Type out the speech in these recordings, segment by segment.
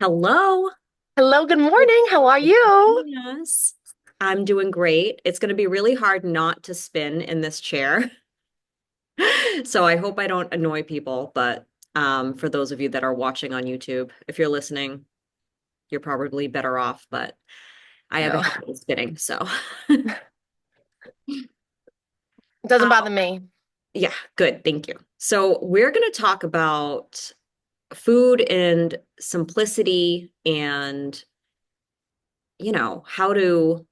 Hello. Hello, good morning. How are you? Yes. I'm doing great. It's going to be really hard not to spin in this chair. So I hope I don't annoy people, but for those of you that are watching on YouTube, if you're listening, you're probably better off, but I have a No, habit of spinning, so it doesn't uh, bother me. yeah, good. Thank you. So we're going to talk about food and simplicity and how to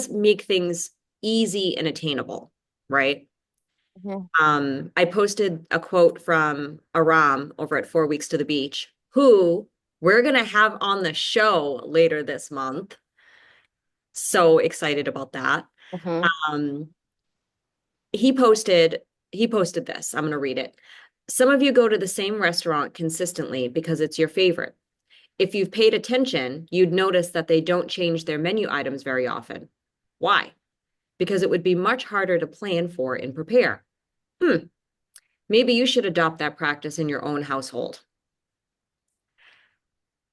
make things easy and attainable, right? Mhm. I posted a quote from Aram over at 4 Weeks to the Beach, who we're going to have on the show later this month. So excited about that. Mhm. Um, he posted he posted this. I'm going to read it. Some of you go to the same restaurant consistently because it's your favorite. If you've paid attention, you'd notice that they don't change their menu items very often. Why? Because it would be much harder to plan for and prepare. Maybe you should adopt that practice in your own household,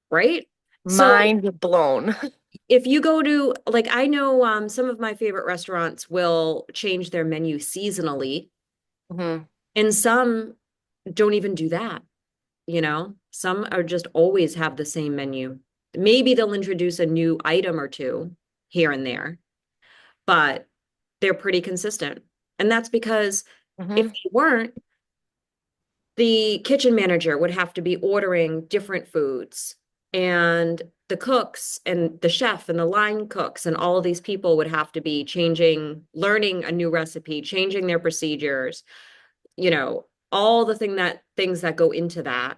right? So Mind blown. if you go to, like, I know some of my favorite restaurants will change their menu seasonally, Mhm. and some don't even do that, you know? Some are just always have the same menu. Maybe they'll introduce a new item or two here and there, but they're pretty consistent. And that's because if Mhm. they weren't, the kitchen manager would have to be ordering different foods, and the cooks and the chef and the line cooks and all of these people would have to be learning a new recipe, changing their procedures, all the things that go into that.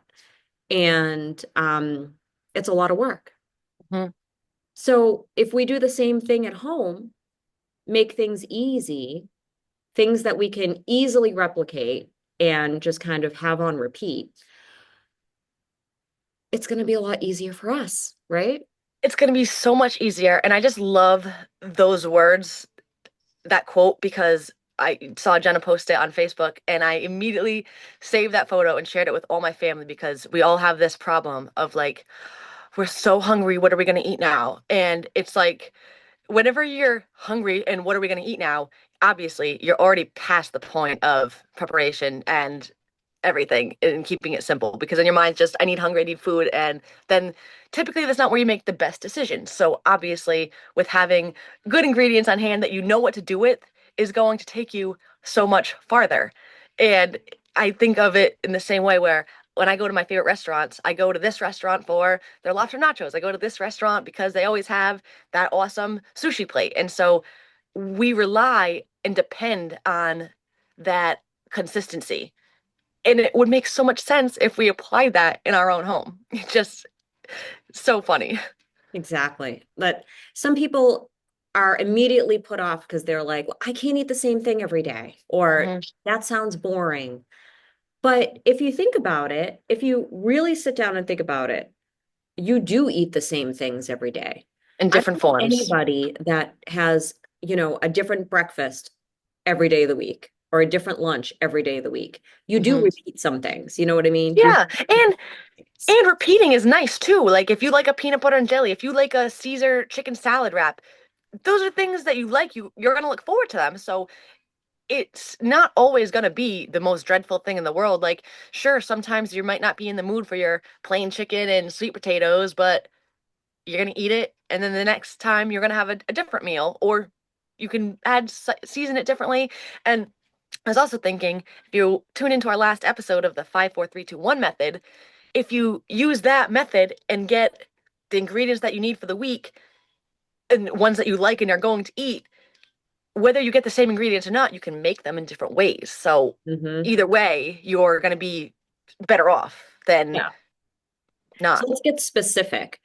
And it's a lot of work. Mhm. So if we do the same thing at home, make things easy, things that we can easily replicate and just kind of have on repeat, it's going to be a lot easier for us, right? It's going to be so much easier. And I just love those words, that quote, because I saw Jenna post it on Facebook and I immediately saved that photo and shared it with all my family because we all have this problem of like, we're so hungry. What are we going to eat now? And it's like, whenever you're hungry and what are we going to eat now, obviously you're already past the point of preparation and everything and keeping it simple because in your mind's just I need hungry, I need food, and then typically that's not where you make the best decisions. So obviously with having good ingredients on hand that you know what to do with is going to take you so much farther. And I think of it in the same way where when I go to my favorite restaurants, I go to this restaurant for their lobster nachos. I go to this restaurant because they always have that awesome sushi plate. And so we rely and depend on that consistency. And it would make so much sense if we applied that in our own home. It's just so funny. Exactly. But some people are immediately put off because they're like, well, I can't eat the same thing every day, or Mhm. that sounds boring. But if you think about it, if you really sit down and think about it, you do eat the same things every day. In I don't different know forms. anybody that has, a different breakfast every day of the week or a different lunch every day of the week. You do Hmm. repeat some things, you know what I mean? You Yeah. And repeating is nice too. Like if you like a peanut butter and jelly, if you like a Caesar chicken salad wrap, those are things that you like. You're gonna look forward to them. So it's not always going to be the most dreadful thing in the world. Like, sure, sometimes you might not be in the mood for your plain chicken and sweet potatoes, but you're going to eat it. And then the next time you're going to have a different meal, or you can season it differently. And I was also thinking, if you tune into our last episode of the 5 4 3 2 1 method, if you use that method and get the ingredients that you need for the week and ones that you like and are going to eat, whether you get the same ingredients or not, you can make them in different ways. So Mhm. either way, you're going to be better off than Yeah. So not. let's get specific.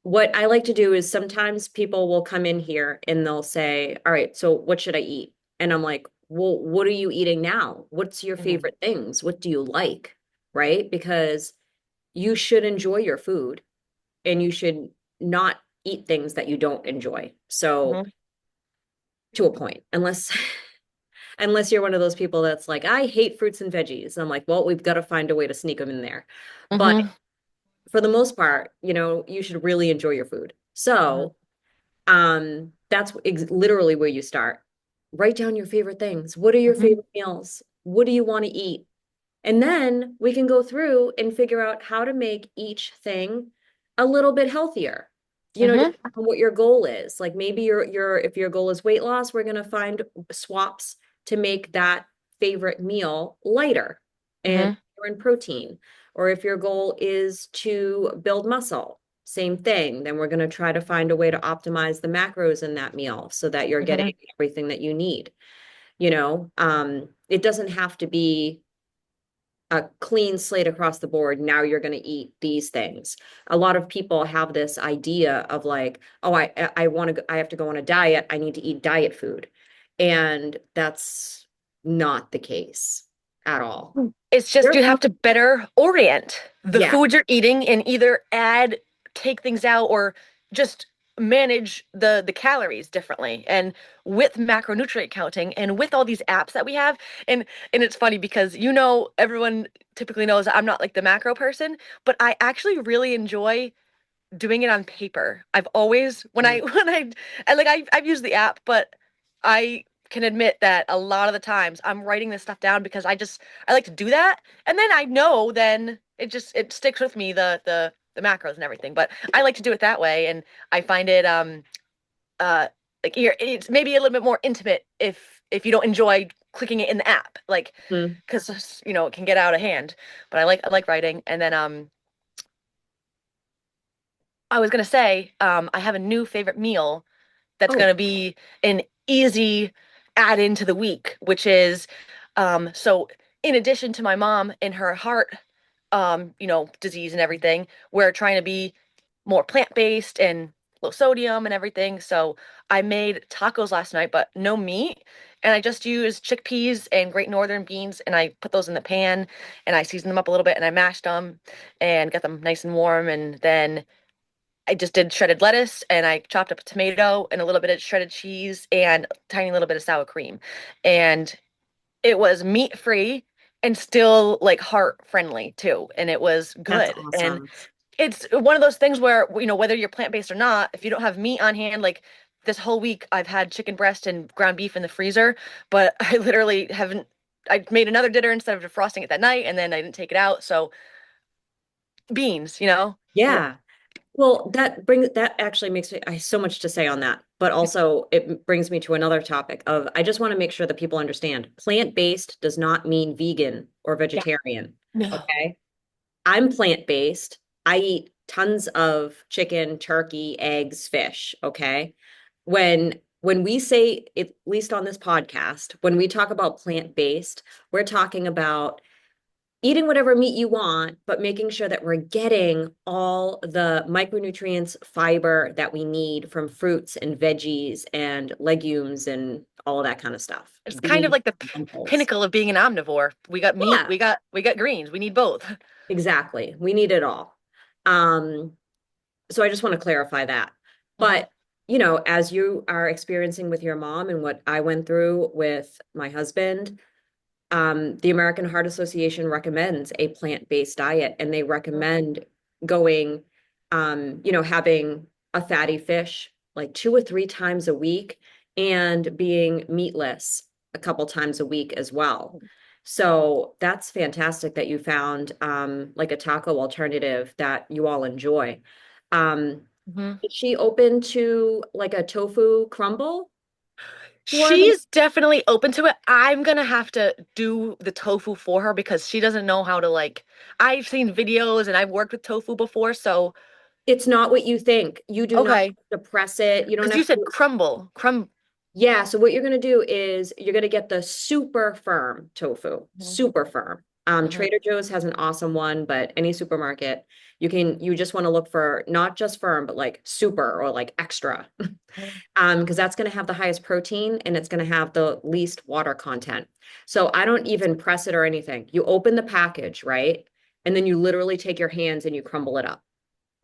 What I like to do is sometimes people will come in here and they'll say, all right, so what should I eat? And I'm like, well, what are you eating now? What's your Mhm. favorite things? What do you like? Right? Because you should enjoy your food and you should not eat things that you don't enjoy. So Mhm. to a point, unless you're one of those people that's like, I hate fruits and veggies. I'm like, well, we've got to find a way to sneak them in there. But Mhm. for the most part, you should really enjoy your food. So, that's literally where you start. Write down your favorite things. What are your Mm-hmm. favorite meals? What do you want to eat? And then we can go through and figure out how to make each thing a little bit healthier. Mm-hmm. Depending on what your goal is. Like maybe if your goal is weight loss, we're gonna find swaps to make that favorite meal lighter and Mm-hmm. higher in protein. Or if your goal is to build muscle, same thing. Then we're gonna try to find a way to optimize the macros in that meal so that you're getting Mm-hmm. everything that you need. It doesn't have to be a clean slate across the board. Now you're going to eat these things. A lot of people have this idea of like, oh, I want to, I have to go on a diet. I need to eat diet food. And that's not the case at all. It's just There you are, have to better orient the yeah, food you're eating and either take things out, or just manage the calories differently. And with macronutrient counting and with all these apps that we have, and it's funny because everyone typically knows I'm not like the macro person, but I actually really enjoy doing it on paper. I've always when I when I like I've used the app, but I can admit that a lot of the times I'm writing this stuff down because I like to do that, and then I know then it sticks with me, the macros and everything. But I like to do it that way, and I find it uh like it's maybe a little bit more intimate if you don't enjoy clicking it in the app, like, Mhm. because it can get out of hand. But I like writing. And then I was gonna say, I have a new favorite meal that's Oh, gonna be an easy add into the week, which is, so in addition to my mom and her heart, disease and everything, we're trying to be more plant-based and low sodium and everything. So I made tacos last night, but no meat. And I just used chickpeas and Great Northern beans, and I put those in the pan and I seasoned them up a little bit and I mashed them and got them nice and warm. And then I just did shredded lettuce and I chopped up a tomato and a little bit of shredded cheese and a tiny little bit of sour cream. And it was meat free and still like heart friendly too. And it was that's good. And awesome. it's one of those things where, whether you're plant-based or not, if you don't have meat on hand, like this whole week I've had chicken breast and ground beef in the freezer, but I literally haven't. I made another dinner instead of defrosting it that night, and then I didn't take it out. So beans. Yeah. Well, that actually makes me, I have so much to say on that, but also it brings me to another topic of I just want to make sure that people understand plant-based does not mean vegan or Yeah. vegetarian. No. Okay. I'm plant-based. I eat tons of chicken, turkey, eggs, fish. Okay. When we say, at least on this podcast, when we talk about plant-based, we're talking about eating whatever meat you want, but making sure that we're getting all the micronutrients, fiber that we need from fruits and veggies and legumes and all of that kind of stuff. It's kind of Beans, like the lentils. pinnacle of being an omnivore. We got meat, Yeah, we got greens. We need both. exactly. We need it all. Um, so I just want to clarify that. Hmm. But, as you are experiencing with your mom and what I went through with my husband, the American Heart Association recommends a plant-based diet, and they recommend going, having a fatty fish like 2 or 3 times a week and being meatless a couple times a week as well. So that's fantastic that you found like a taco alternative that you all enjoy. Um, Hmm. is she open to like a tofu crumble for the She's definitely open to it. I'm gonna have to do the tofu for her because she doesn't know how to, like. I've seen videos and I've worked with tofu before, so It's not what you think. You do not okay. have to press it. You don't Because you have said to. crumble, Yeah, so what you're going to do is you're going to get the super firm tofu, hmm super firm. hmm Trader Joe's has an awesome one, but any supermarket, you just want to look for not just firm, but like super or like extra. Because that's going to have the highest protein and it's going to have the least water content. So I don't even press it or anything. You open the package, right? And then you literally take your hands and you crumble it up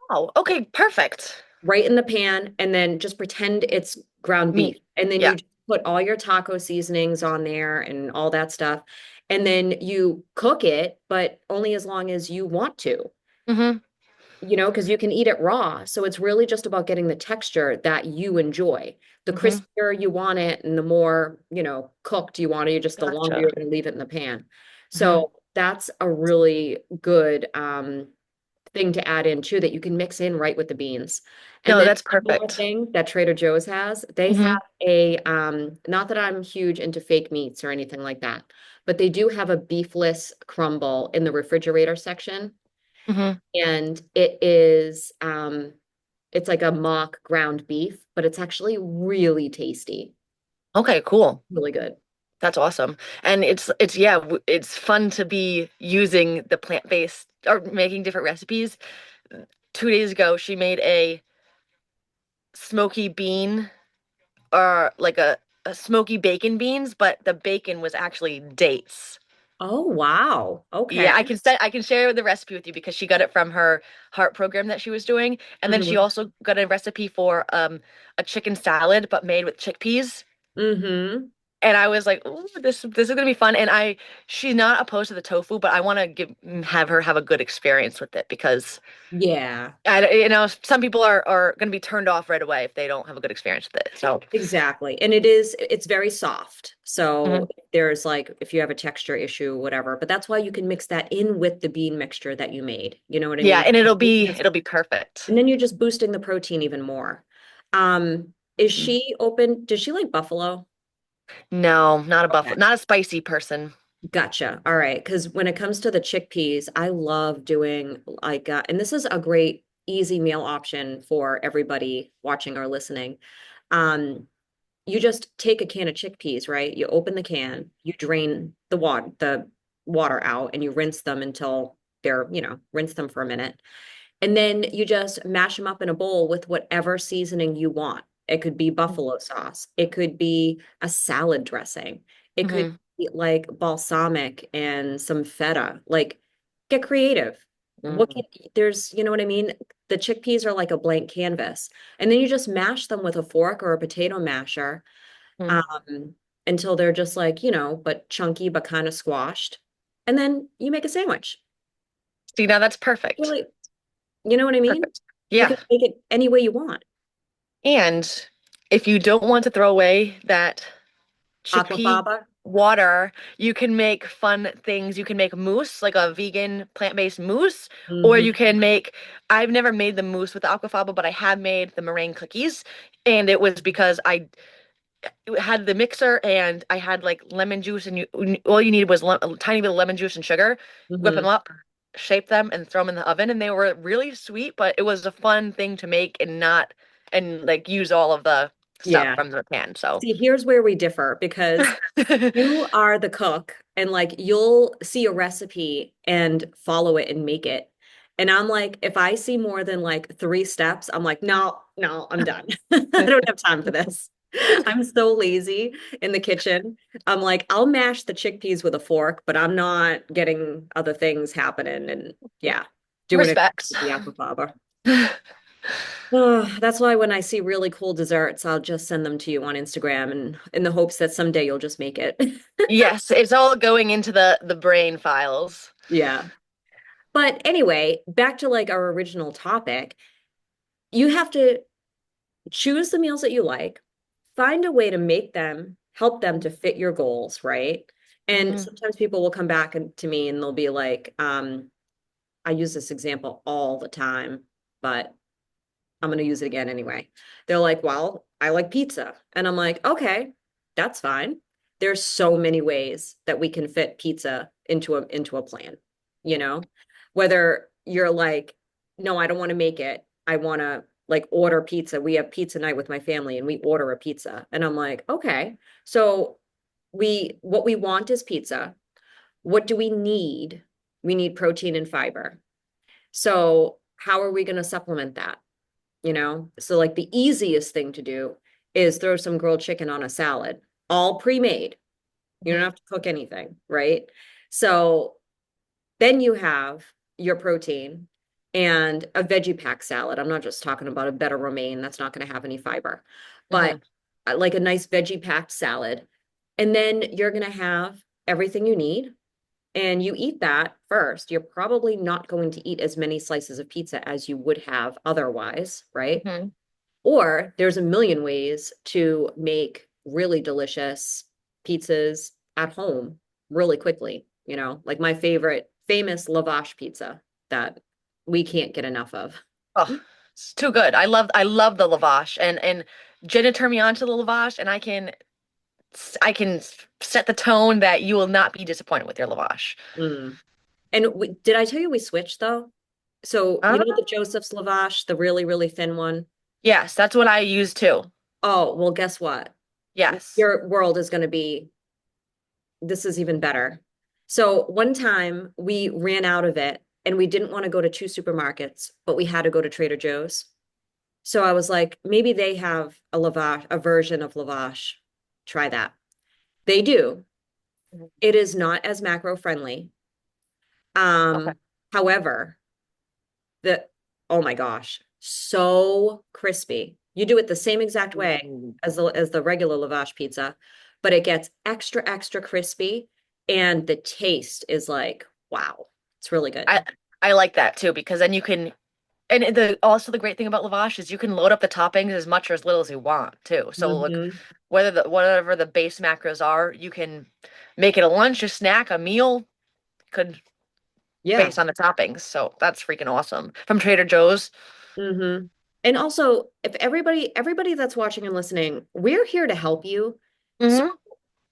Oh, okay, perfect. right in the pan, and then just pretend it's ground beef. Meat. And then Yeah. you just put all your taco seasonings on there and all that stuff. And then you cook it, but only as long as you want to. Hmm. because you can eat it raw. So it's really just about getting the texture that you enjoy. The Hmm. crispier you want it and the more, cooked you want it, just the longer Gotcha. you're going to leave it in the pan. Hmm. So that's a really good thing to add in too that you can mix in right with the beans. And No, then that's one more perfect. thing that Trader Joe's has, they Hmm. have a not that I'm huge into fake meats or anything like that, but they do have a beefless crumble in the refrigerator section. Hmm. And it's like a mock ground beef, but it's actually really tasty. Okay, cool. Really good. That's awesome. And it's yeah, it's fun to be using the plant-based or making different recipes. 2 days ago, she made a smoky bean or like a smoky bacon beans, but the bacon was actually dates. Oh, wow. Okay. Yeah, I can share the recipe with you because she got it from her heart program that she was doing. And then she Mm-hmm. also got a recipe for a chicken salad but made with chickpeas. Mm-hmm. And I was like, "Ooh, this is gonna be fun." And she's not opposed to the tofu, but I want to have her have a good experience with it because Yeah. some people are gonna be turned off right away if they don't have a good experience with it. So, Exactly. And it's very soft. So mhm. there's like, if you have a texture issue, whatever, but that's why you can mix that in with the bean mixture that you made. You know what I Yeah, mean? and Yes. it'll be perfect. And then you're just boosting the protein even more. Is Mm. she open? Does she like buffalo? No, not a Okay. buffalo, not a spicy person. Gotcha. All right. Because when it comes to the chickpeas, I love doing like, and this is a great, easy meal option for everybody watching or listening. Um, you just take a can of chickpeas, right? You open the can, you drain the water out, and you rinse them until rinse them for a minute. And then you just mash them up in a bowl with whatever seasoning you want. It could be buffalo sauce. It could be a salad dressing. It could Hmm. be like balsamic and some feta. Like, get creative. What Hmm. can, there's, you know what I mean? The chickpeas are like a blank canvas. And then you just mash them with a fork or a potato masher um, until they're just like, but chunky, but kind of squashed. And then you make a sandwich. See, now that's perfect. Really, you know what I mean? Perfect. You Yeah. can make it any way you want. And if you don't want to throw away that chickpea Aquafaba. water, you can make fun things. You can make mousse, like a vegan plant-based mousse, or you Hmm. can make, I've never made the mousse with aquafaba, but I have made the meringue cookies. And it was because I had the mixer and I had like lemon juice and all you needed was a tiny bit of lemon juice and sugar, whip them Hmm. up, shape them and throw them in the oven and they were really sweet, but it was a fun thing to make and not and like use all of the stuff Yeah. from the pan. So See, here's where we differ because you are the cook and like you'll see a recipe and follow it and make it. And I'm like, if I see more than like three steps, I'm like, no, no, I'm done. I don't have time for this. I'm so lazy in the kitchen. I'm like, I'll mash the chickpeas with a fork, but I'm not getting other things happening. And yeah, doing it Respect. with the aquafaba. That's why when I see really cool desserts, I'll just send them to you on Instagram and in the hopes that someday you'll just make it. Yes, it's all going into the brain files. Yeah. But anyway, back to like our original topic, you have to choose the meals that you like, find a way to make them, help them to fit your goals, right? And Hmm. sometimes people will come back to me and they'll be like, I use this example all the time, but I'm going to use it again anyway. They're like, well, I like pizza. And I'm like, okay, that's fine. There's so many ways that we can fit pizza into a plan, you know? Whether you're like, no, I don't want to make it. I want to like order pizza. We have pizza night with my family and we order a pizza. And I'm like, okay. So what we want is pizza. What do we need? We need protein and fiber. So how are we going to supplement that? So like the easiest thing to do is throw some grilled chicken on a salad, all pre-made. You don't Hmm. have to cook anything, right? So then you have your protein and a veggie pack salad. I'm not just talking about a better romaine, that's not going to have any fiber, but Hmm. like a nice veggie packed salad. And then you're going to have everything you need and you eat that first, you're probably not going to eat as many slices of pizza as you would have otherwise, right? Mhm. Or there's a million ways to make really delicious pizzas at home really quickly, like my favorite famous lavash pizza that we can't get enough of. Oh, it's too good. I love the lavash, and Jenna turned me on to the lavash, and I can set the tone that you will not be disappointed with your lavash. Mm. And did I tell you we switched though? So, Uh, the Joseph's lavash, the really, really thin one? yes, that's what I use too. Oh, well, guess what? Yes. Your world is going to be, this is even better. So, one time we ran out of it and we didn't want to go to two supermarkets, but we had to go to Trader Joe's. So I was like, maybe they have a lavash, a version of lavash. Try that. They do. Mhm. It is not as macro friendly. Okay. However, the oh my gosh, so crispy. You do it the same exact way as the regular lavash pizza, but it gets extra, extra crispy, and the taste is like, wow, it's really good. I I like that too because then you can and the great thing about lavash is you can load up the toppings as much or as little as you want too. So like Hmm. whatever the base macros are, you can make it a lunch, a snack, a meal, could Yeah. based on the toppings. So that's freaking awesome. From Trader Joe's. Hmm. And also, if everybody that's watching and listening, we're here to help you. So Hmm.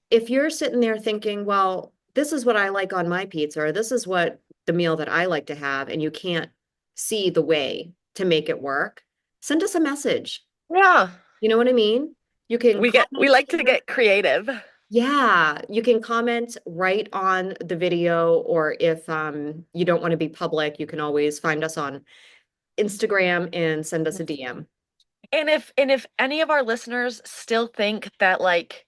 if you're sitting there thinking, well, this is what I like on my pizza, or this is what the meal that I like to have, and you can't see the way to make it work, send us a message. Yeah. You know what I mean? You can We comment like to here. get creative. Yeah, you can comment right on the video, or if you don't want to be public, you can always find us on Instagram and send us a DM. And if any of our listeners still think that like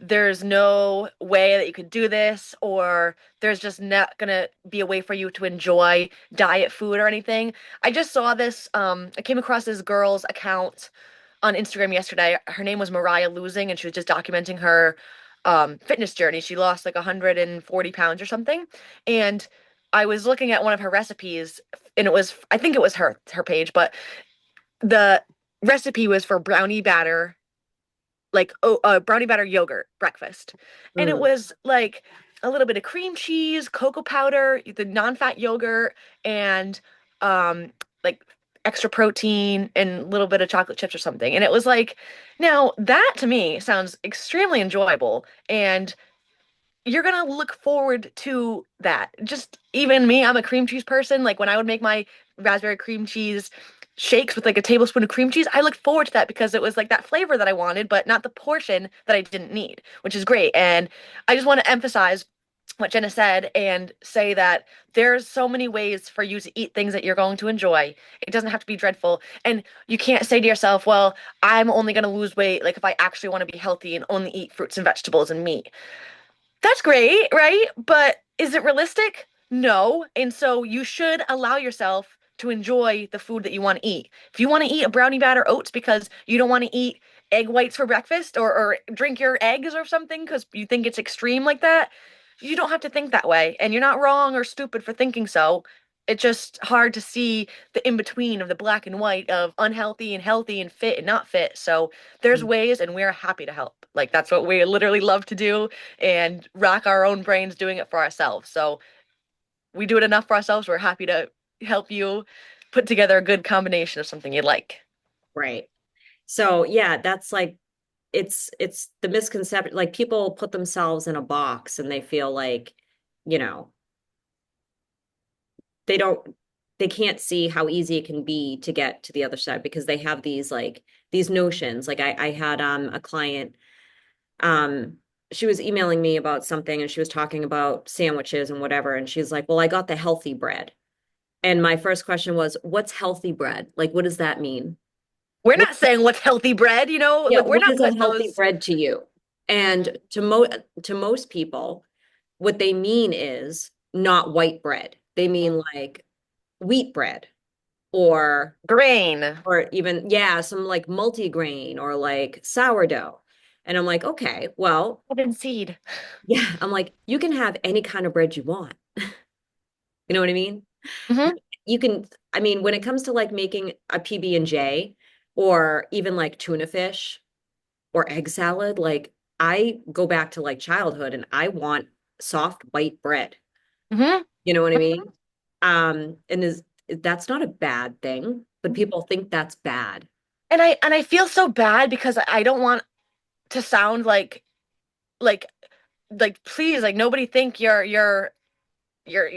there's no way that you could do this or there's just not gonna be a way for you to enjoy diet food or anything. I just saw this I came across this girl's account on Instagram yesterday. Her name was Mariah Losing and she was just documenting her fitness journey. She lost like 140 pounds or something. And I was looking at one of her recipes and it was I think it was her page, but the recipe was for brownie batter like brownie batter yogurt breakfast. And it Mm, was like a little bit of cream cheese, cocoa powder, the non-fat yogurt, and um like extra protein and a little bit of chocolate chips or something. And it was like, now that to me sounds extremely enjoyable and you're gonna look forward to that. Just even me, I'm a cream cheese person. Like when I would make my raspberry cream cheese shakes with like a tablespoon of cream cheese, I looked forward to that because it was like that flavor that I wanted, but not the portion that I didn't need, which is great. And I just want to emphasize what Jenna said and say that there's so many ways for you to eat things that you're going to enjoy. It doesn't have to be dreadful. And you can't say to yourself, well, I'm only going to lose weight like if I actually want to be healthy and only eat fruits and vegetables and meat. That's great, right? But is it realistic? No. And so you should allow yourself to enjoy the food that you want to eat. If you want to eat a brownie batter oats because you don't want to eat egg whites for breakfast or drink your eggs or something because you think it's extreme like that, you don't have to think that way. And you're not wrong or stupid for thinking so. It's just hard to see the in between of the black and white of unhealthy and healthy and fit and not fit. So there's mm, ways, and we're happy to help. Like that's what we literally love to do and rack our own brains doing it for ourselves. So we do it enough for ourselves. We're happy to help you put together a good combination of something you like. right. So yeah, that's like it's the misconception. Like people put themselves in a box and they feel like, you know, they don't they can't see how easy it can be to get to the other side because they have these notions. Like I had a client, um she was emailing me about something and she was talking about sandwiches and whatever, and she's like, well, I got the healthy bread. And my first question was, what's healthy bread? Like, what does that mean? We're What, not saying what's healthy bread, yeah, like we're what not is a putting healthy those. bread to you? Mhm. And to most people, what they mean is not white bread. They mean like wheat bread, or Grain. or even, yeah, some like multigrain or like sourdough. And I'm like, okay, well, Open seed. yeah, I'm like, you can have any kind of bread you want. You know what I mean? Hmm. You can, I mean, when it comes to like making a PB&J or even like tuna fish or egg salad, like I go back to like childhood and I want soft white bread. Hmm. You know what I mean? And is that's not a bad thing, but people think that's bad. And I feel so bad because I don't want to sound like please, like nobody think you're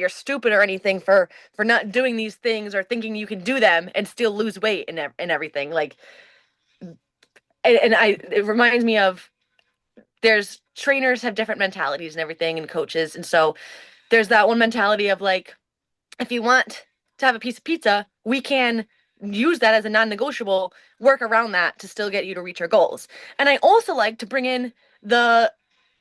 stupid or anything for not doing these things or thinking you can do them and still lose weight and everything. Like and I it reminds me of there's trainers have different mentalities and everything and coaches. And so there's that one mentality of like, if you want to have a piece of pizza, we can use that as a non-negotiable, work around that to still get you to reach your goals. And I also like to bring in the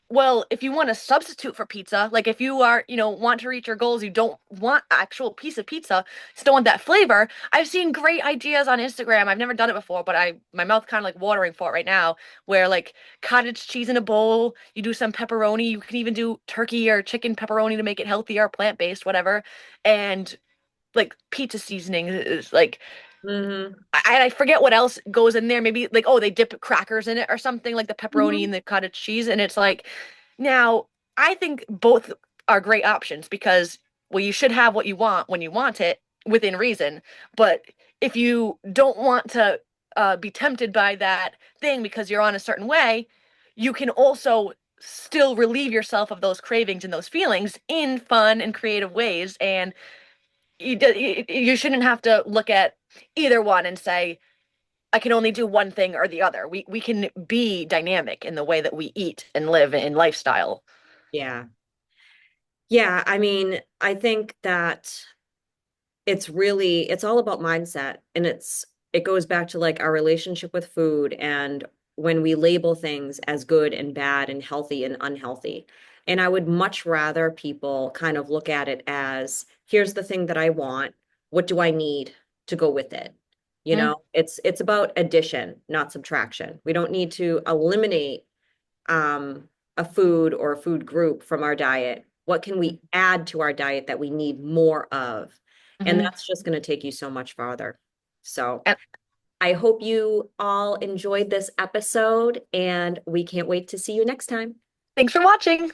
well, if you want to substitute for pizza, like if you are, want to reach your goals, you don't want actual piece of pizza, still want that flavor. I've seen great ideas on Instagram. I've never done it before, but my mouth kind of like watering for it right now, where like cottage cheese in a bowl, you do some pepperoni, you can even do turkey or chicken pepperoni to make it healthier, plant-based, whatever. And like pizza seasoning is like Hmm. I forget what else goes in there. Maybe like, oh, they dip crackers in it or something, like the pepperoni Hmm. and the cottage cheese. And it's like, now I think both are great options because, well, you should have what you want when you want it within reason. But if you don't want to be tempted by that thing because you're on a certain way, you can also still relieve yourself of those cravings and those feelings in fun and creative ways. And you shouldn't have to look at either one and say, I can only do one thing or the other. We can be dynamic in the way that we eat and live in lifestyle. Yeah. Yeah, I mean, I think that it's all about mindset and it goes back to like our relationship with food and when we label things as good and bad and healthy and unhealthy. And I would much rather people kind of look at it as here's the thing that I want. What do I need to go with it? You Mm, know, it's about addition, not subtraction. We don't need to eliminate a food or a food group from our diet. What can we add to our diet that we need more of? And mhm. that's just going to take you so much farther. So And I hope you all enjoyed this episode, and we can't wait to see you next time. thanks for watching.